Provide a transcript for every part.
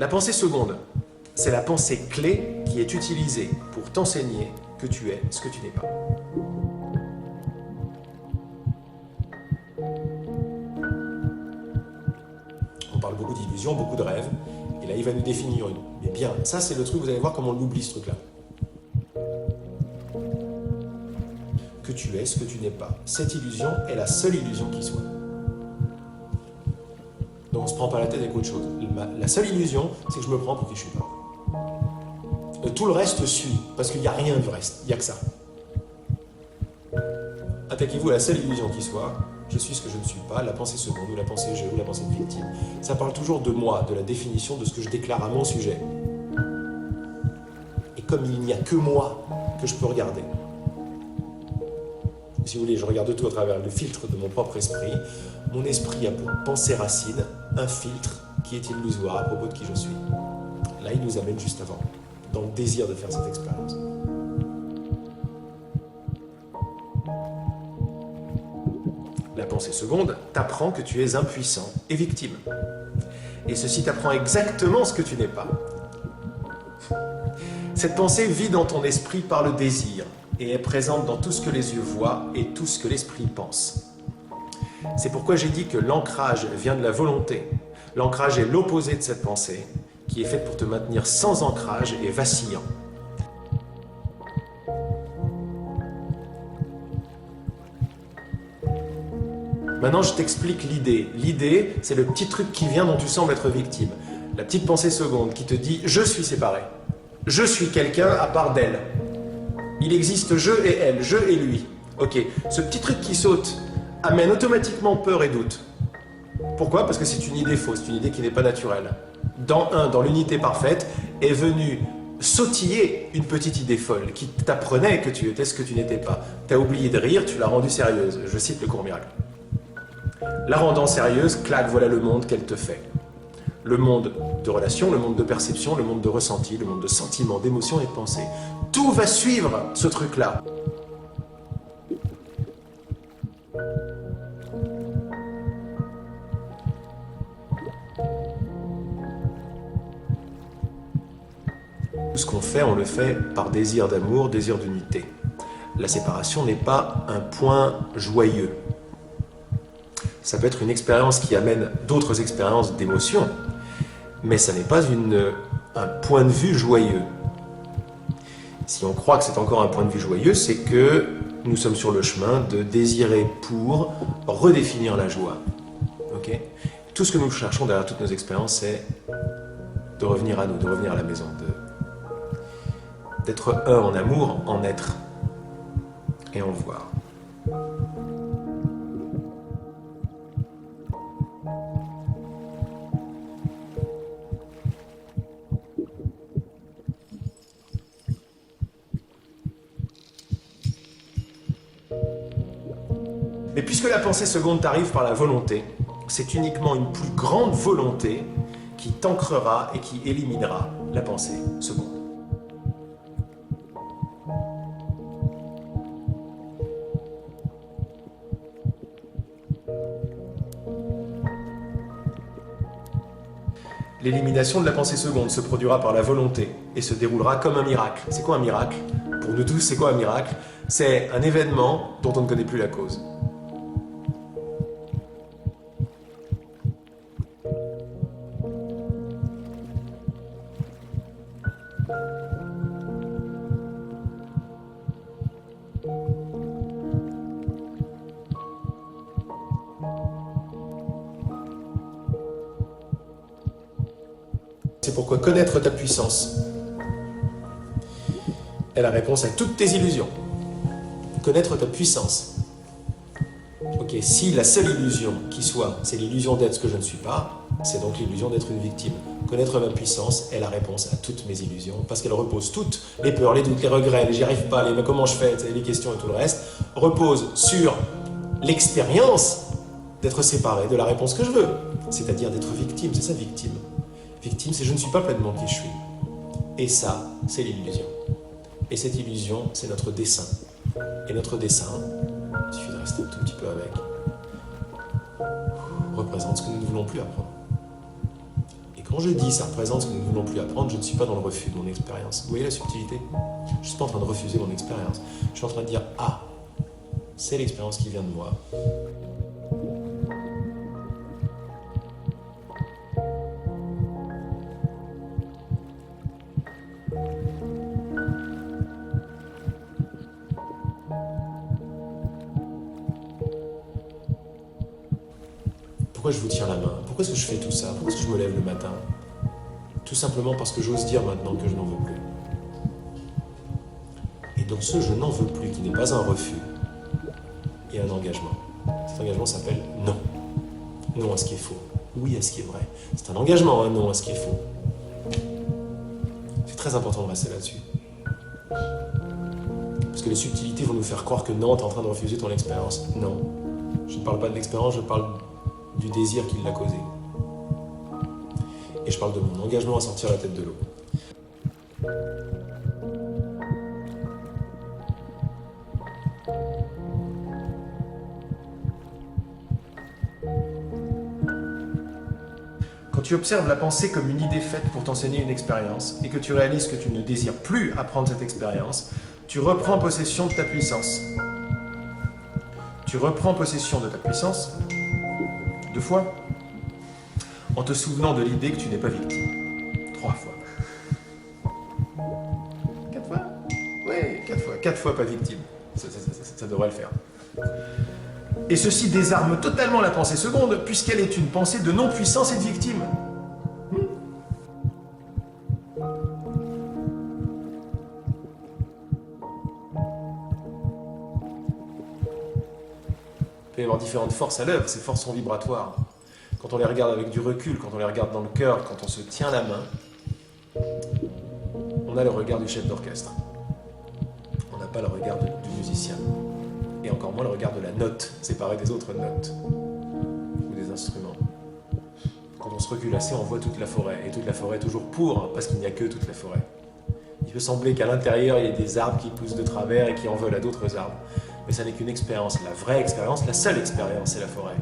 La pensée seconde, c'est la pensée clé qui est utilisée pour t'enseigner que tu es ce que tu n'es pas. On parle beaucoup d'illusions, beaucoup de rêves, et là il va nous définir une. Mais bien, ça c'est le truc, vous allez voir comment on l'oublie ce truc-là. Que tu es ce que tu n'es pas. Cette illusion est la seule illusion qui soit. Donc on se prend pas la tête avec autre chose. La seule illusion, c'est que je me prends pour qui je suis pas. Tout le reste suit, parce qu'il n'y a rien de reste, il n'y a que ça. Attaquez-vous à la seule illusion qui soit, je suis ce que je ne suis pas, la pensée seconde, ou la pensée je, ou la pensée de victime. Ça parle toujours de moi, de la définition de ce que je déclare à mon sujet. Et comme il n'y a que moi que je peux regarder, si vous voulez, je regarde tout à travers le filtre de mon propre esprit. Mon esprit a pour pensée racine un filtre qui est illusoire à propos de qui je suis. Là, il nous amène juste avant, dans le désir de faire cette expérience. La pensée seconde t'apprend que tu es impuissant et victime. Et ceci t'apprend exactement ce que tu n'es pas. Cette pensée vit dans ton esprit par le désir et est présente dans tout ce que les yeux voient et tout ce que l'esprit pense. C'est pourquoi j'ai dit que l'ancrage vient de la volonté. L'ancrage est l'opposé de cette pensée, qui est faite pour te maintenir sans ancrage et vacillant. Maintenant, je t'explique l'idée. L'idée, c'est le petit truc qui vient dont tu sembles être victime. La petite pensée seconde qui te dit « je suis séparé ». Je suis quelqu'un à part d'elle. Il existe je et elle, je et lui. Ok, ce petit truc qui saute amène automatiquement peur et doute. Pourquoi? Parce que c'est une idée fausse, une idée qui n'est pas naturelle. Dans l'unité parfaite, est venue sautiller une petite idée folle qui t'apprenait que tu étais ce que tu n'étais pas. Tu as oublié de rire, tu l'as rendue sérieuse. Je cite le cours miracle. La rendant sérieuse, clac, voilà le monde qu'elle te fait. Le monde de relations, le monde de perception, le monde de ressenti, le monde de sentiments, d'émotions et de pensées. Tout va suivre ce truc-là. Tout ce qu'on fait, on le fait par désir d'amour, désir d'unité. La séparation n'est pas un point joyeux. Ça peut être une expérience qui amène d'autres expériences d'émotion, mais ça n'est pas un point de vue joyeux. Si on croit que c'est encore un point de vue joyeux, c'est que nous sommes sur le chemin de désirer pour redéfinir la joie. Okay? Tout ce que nous cherchons derrière toutes nos expériences, c'est de revenir à nous, de revenir à la maison, d'être un en amour, en être et en voir. Mais puisque la pensée seconde t'arrive par la volonté, c'est uniquement une plus grande volonté qui t'ancrera et qui éliminera la pensée seconde. L'élimination de la pensée seconde se produira par la volonté et se déroulera comme un miracle. C'est quoi un miracle? Pour nous tous, c'est quoi un miracle? C'est un événement dont on ne connaît plus la cause. C'est pourquoi connaître ta puissance est la réponse à toutes tes illusions. Connaître ta puissance. Ok, si la seule illusion qui soit, c'est l'illusion d'être ce que je ne suis pas, c'est donc l'illusion d'être une victime. Connaître ma puissance est la réponse à toutes mes illusions, parce qu'elle repose toutes, les peurs, les doutes, les regrets, les j'y arrive pas, les mais comment je fais, les questions et tout le reste, repose sur l'expérience d'être séparé de la réponse que je veux, c'est-à-dire d'être victime, c'est ça victime. Victime, c'est je ne suis pas pleinement qui je suis. Et ça, c'est l'illusion. Et cette illusion, c'est notre dessein. Et notre dessein, il suffit de rester un tout petit peu avec, représente ce que nous ne voulons plus apprendre. Et Quand je dis ça représente ce que nous ne voulons plus apprendre, je ne suis pas dans le refus de mon expérience. Vous voyez la subtilité? Je ne suis pas en train de refuser mon expérience. Je suis en train de dire, ah, c'est l'expérience qui vient de moi. Pourquoi je vous tiens la main? Pourquoi est-ce que je fais tout ça? Pourquoi est-ce que je me lève le matin? Tout simplement parce que j'ose dire maintenant que je n'en veux plus. Et dans ce je n'en veux plus, qui n'est pas un refus, il y a un engagement. Cet engagement s'appelle non. Non à ce qui est faux. Oui à ce qui est vrai. C'est un engagement, un non à ce qui est faux. C'est très important de rester là-dessus. Parce que les subtilités vont nous faire croire que non, tu es en train de refuser ton expérience. Non. Je ne parle pas de l'expérience, je parle du désir qui l'a causé. Et je parle de mon engagement à sortir la tête de l'eau. Quand tu observes la pensée comme une idée faite pour t'enseigner une expérience et que tu réalises que tu ne désires plus apprendre cette expérience, tu reprends possession de ta puissance. Tu reprends possession de ta puissance 2 fois en te souvenant de l'idée que tu n'es pas victime. 3 fois. 4 fois? Oui, 4 fois. 4 fois pas victime. Ça devrait le faire. Et ceci désarme totalement la pensée seconde, puisqu'elle est une pensée de non-puissance et de victime. Il peut y avoir différentes forces à l'œuvre, ces forces sont vibratoires. Quand on les regarde avec du recul, quand on les regarde dans le cœur, quand on se tient la main, on a le regard du chef d'orchestre. On n'a pas le regard du musicien. Et encore moins le regard de la note, séparée des autres notes ou des instruments. Quand on se recule assez, on voit toute la forêt. Et toute la forêt est toujours pourpre, parce qu'il n'y a que toute la forêt. Il peut sembler qu'à l'intérieur, il y ait des arbres qui poussent de travers et qui en veulent à d'autres arbres. Mais ça n'est qu'une expérience. La vraie expérience, la seule expérience, c'est la forêt.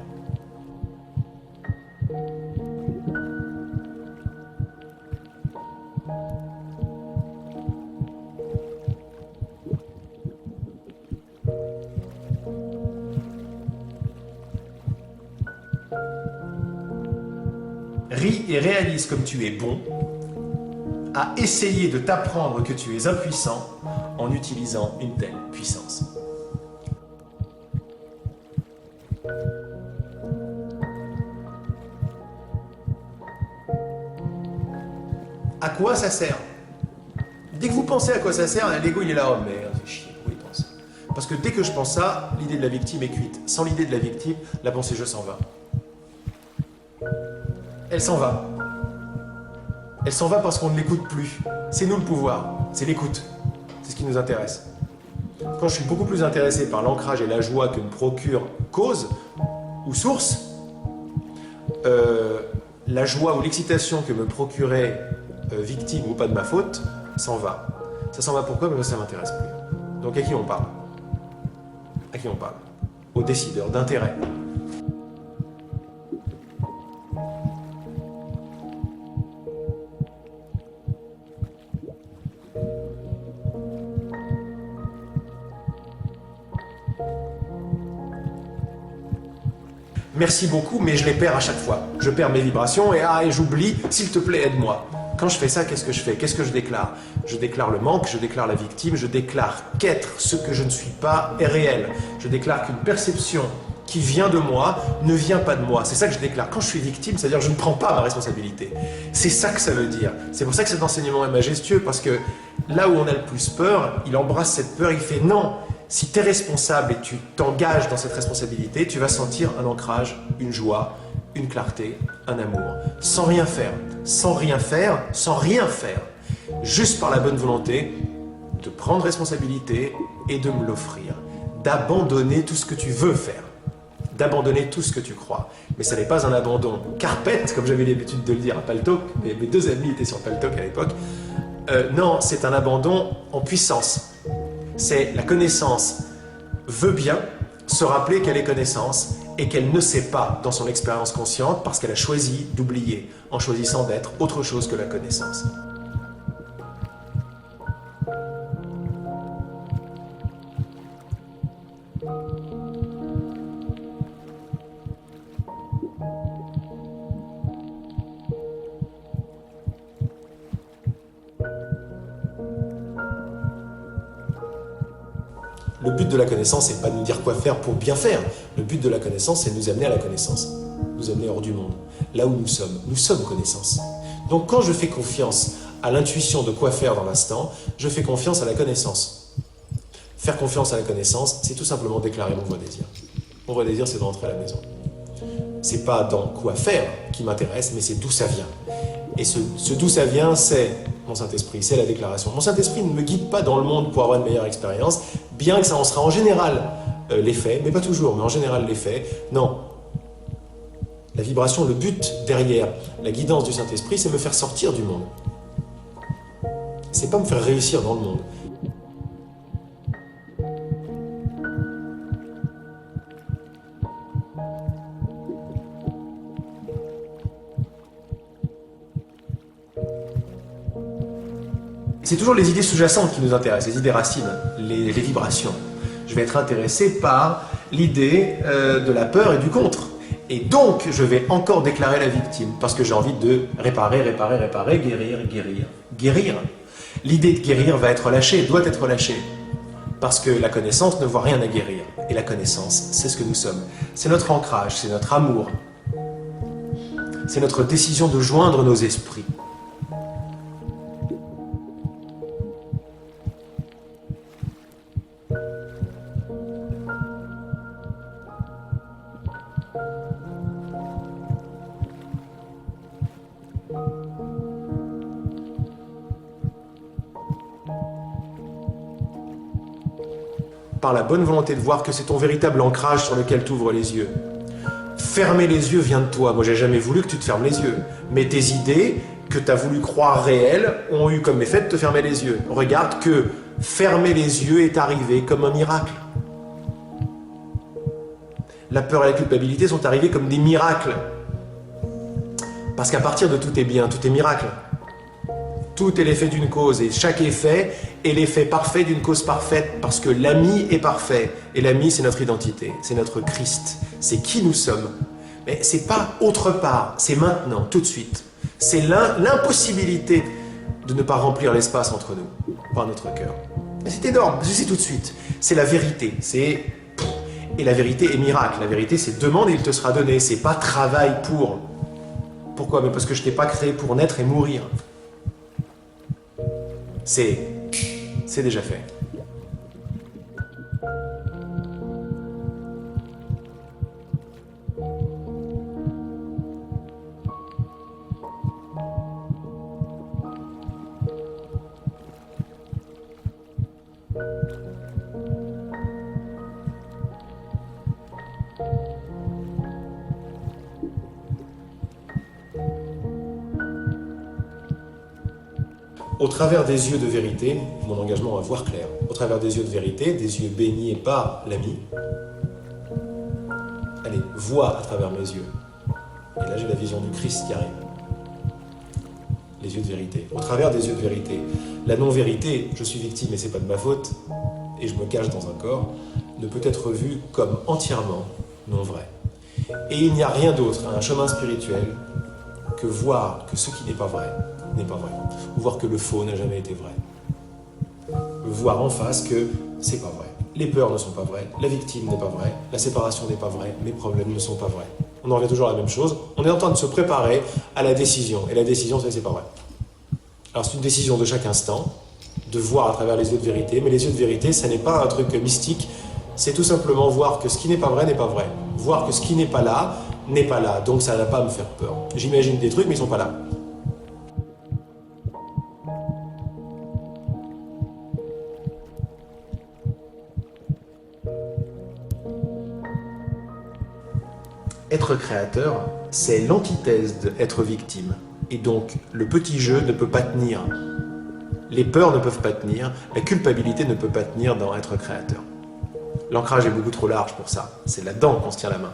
Ris et réalise comme tu es bon à essayer de t'apprendre que tu es impuissant en utilisant une telle puissance. À quoi ça sert? Dès que vous pensez à quoi ça sert, l'ego il est là, oh merde, c'est chier, pourquoi il pense? Parce que dès que je pense ça, l'idée de la victime est cuite. Sans l'idée de la victime, la pensée je s'en va. Elle s'en va. Elle s'en va parce qu'on ne l'écoute plus. C'est nous le pouvoir, c'est l'écoute. C'est ce qui nous intéresse. Quand je suis beaucoup plus intéressé par l'ancrage et la joie que me procure cause ou source, la joie ou l'excitation que me procurait victime ou pas de ma faute s'en va. Ça s'en va pourquoi? Parce que ça ne m'intéresse plus. Donc à qui on parle? À qui on parle? Aux décideurs d'intérêt. Merci beaucoup, mais je les perds à chaque fois. Je perds mes vibrations et j'oublie, s'il te plaît, aide-moi. Quand je fais ça, qu'est-ce que je fais? Qu'est-ce que je déclare? Je déclare le manque, je déclare la victime, je déclare qu'être ce que je ne suis pas est réel. Je déclare qu'une perception qui vient de moi ne vient pas de moi. C'est ça que je déclare. Quand je suis victime, c'est-à-dire que je ne prends pas ma responsabilité. C'est ça que ça veut dire. C'est pour ça que cet enseignement est majestueux, parce que là où on a le plus peur, il embrasse cette peur, il fait non. Si tu es responsable et tu t'engages dans cette responsabilité, tu vas sentir un ancrage, une joie, une clarté, un amour. Sans rien faire, sans rien faire, sans rien faire. Juste par la bonne volonté de prendre responsabilité et de me l'offrir. D'abandonner tout ce que tu veux faire. D'abandonner tout ce que tu crois. Mais ça n'est pas un abandon carpette, comme j'avais l'habitude de le dire à Paltalk. Mes 2 amis étaient sur Paltalk à l'époque. Non, c'est un abandon en puissance. C'est la connaissance veut bien, se rappeler qu'elle est connaissance et qu'elle ne sait pas dans son expérience consciente parce qu'elle a choisi d'oublier en choisissant d'être autre chose que la connaissance. Le but de la connaissance, c'est pas de nous dire quoi faire pour bien faire. Le but de la connaissance, c'est de nous amener à la connaissance, nous amener hors du monde, là où nous sommes connaissance. Donc quand je fais confiance à l'intuition de quoi faire dans l'instant, je fais confiance à la connaissance. Faire confiance à la connaissance, c'est tout simplement déclarer mon vrai désir. Mon vrai désir, c'est de rentrer à la maison. C'est pas dans quoi faire qui m'intéresse, mais c'est d'où ça vient. Et ce d'où ça vient, c'est mon Saint-Esprit, c'est la déclaration. Mon Saint-Esprit ne me guide pas dans le monde pour avoir une meilleure expérience, bien que ça en sera en général l'effet, mais pas toujours, mais en général l'effet. Non. La vibration, le but derrière la guidance du Saint-Esprit, c'est me faire sortir du monde. C'est pas me faire réussir dans le monde. C'est toujours les idées sous-jacentes qui nous intéressent, les idées racines, les vibrations. Je vais être intéressé par l'idée de la peur et du contre. Et donc, je vais encore déclarer la victime, parce que j'ai envie de réparer, guérir. L'idée de guérir va être lâchée, doit être lâchée. Parce que la connaissance ne voit rien à guérir. Et la connaissance, c'est ce que nous sommes. C'est notre ancrage, c'est notre amour. C'est notre décision de joindre nos esprits. Par la bonne volonté de voir que c'est ton véritable ancrage sur lequel tu ouvres les yeux. Fermer les yeux vient de toi. Moi, j'ai jamais voulu que tu te fermes les yeux. Mais tes idées, que tu as voulu croire réelles, ont eu comme effet de te fermer les yeux. Regarde que fermer les yeux est arrivé comme un miracle. La peur et la culpabilité sont arrivés comme des miracles. Parce qu'à partir de tout est bien, tout est miracle. Tout est l'effet d'une cause et chaque effet est l'effet parfait d'une cause parfaite parce que l'ami est parfait et l'ami c'est notre identité, c'est notre Christ, c'est qui nous sommes. Mais c'est pas autre part, c'est maintenant, tout de suite. C'est l'impossibilité de ne pas remplir l'espace entre nous, par notre cœur. Mais c'est énorme, c'est tout de suite. C'est la vérité, et la vérité est miracle. La vérité c'est demande et il te sera donné, c'est pas travail pour. Pourquoi? Mais parce que je t'ai pas créé pour naître et mourir. C'est déjà fait. Au travers des yeux de vérité, mon engagement à voir clair, au travers des yeux de vérité, des yeux baignés par l'ami, allez, vois à travers mes yeux. Et là j'ai la vision du Christ qui arrive. Les yeux de vérité. Au travers des yeux de vérité. La non-vérité, je suis victime et c'est pas de ma faute, et je me cache dans un corps, ne peut être vue comme entièrement non vrai. Et il n'y a rien d'autre à un chemin spirituel que voir que ce qui n'est pas vrai n'est pas vrai, ou voir que le faux n'a jamais été vrai. Voir en face que c'est pas vrai. Les peurs ne sont pas vraies, la victime n'est pas vraie, la séparation n'est pas vraie, mes problèmes ne sont pas vrais. On en revient toujours à la même chose, on est en train de se préparer à la décision, et la décision c'est pas vrai. Alors c'est une décision de chaque instant, de voir à travers les yeux de vérité, mais les yeux de vérité, ça n'est pas un truc mystique, c'est tout simplement voir que ce qui n'est pas vrai n'est pas vrai. Voir que ce qui n'est pas là, donc ça n'a pas à me faire peur. J'imagine des trucs, mais ils sont pas là. Être créateur, c'est l'antithèse d'être victime. Et donc, le petit jeu ne peut pas tenir. Les peurs ne peuvent pas tenir, la culpabilité ne peut pas tenir dans être créateur. L'ancrage est beaucoup trop large pour ça. C'est là-dedans qu'on se tient la main.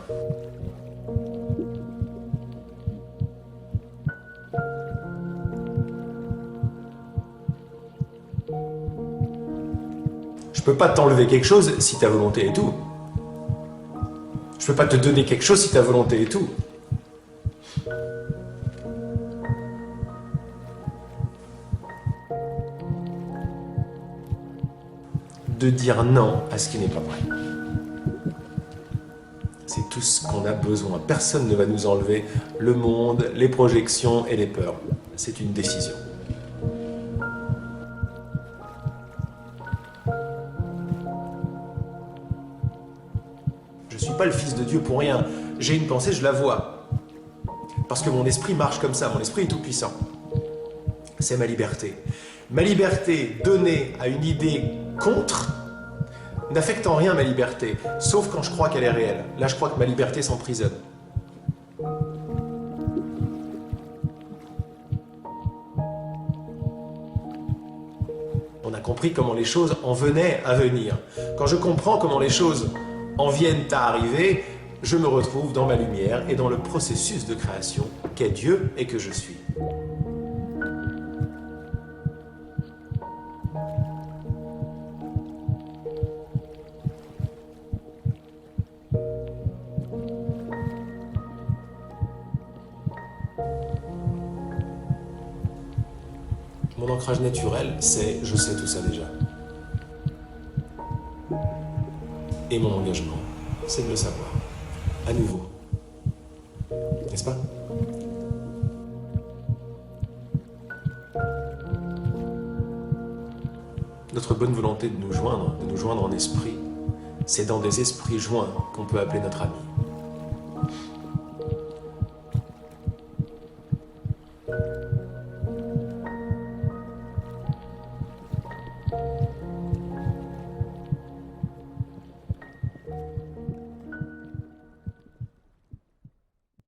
Je peux pas t'enlever quelque chose si ta volonté est tout. Je peux pas te donner quelque chose si ta volonté est tout. De dire non à ce qui n'est pas vrai. C'est tout ce qu'on a besoin. Personne ne va nous enlever le monde, les projections et les peurs. C'est une décision. Je ne suis pas le Fils de Dieu pour rien. J'ai une pensée, je la vois. Parce que mon esprit marche comme ça, mon esprit est tout puissant. C'est ma liberté. Ma liberté donnée à une idée contre n'affecte en rien ma liberté, sauf quand je crois qu'elle est réelle. Là, je crois que ma liberté s'emprisonne. On a compris comment les choses en venaient à venir. Quand je comprends comment les choses en viennent à arriver, je me retrouve dans ma lumière et dans le processus de création qu'est Dieu et que je suis. Mon ancrage naturel, c'est « je sais tout ça déjà ». Et mon engagement, c'est de le savoir, à nouveau. N'est-ce pas ? Notre bonne volonté de nous joindre en esprit, c'est dans des esprits joints qu'on peut appeler notre ami.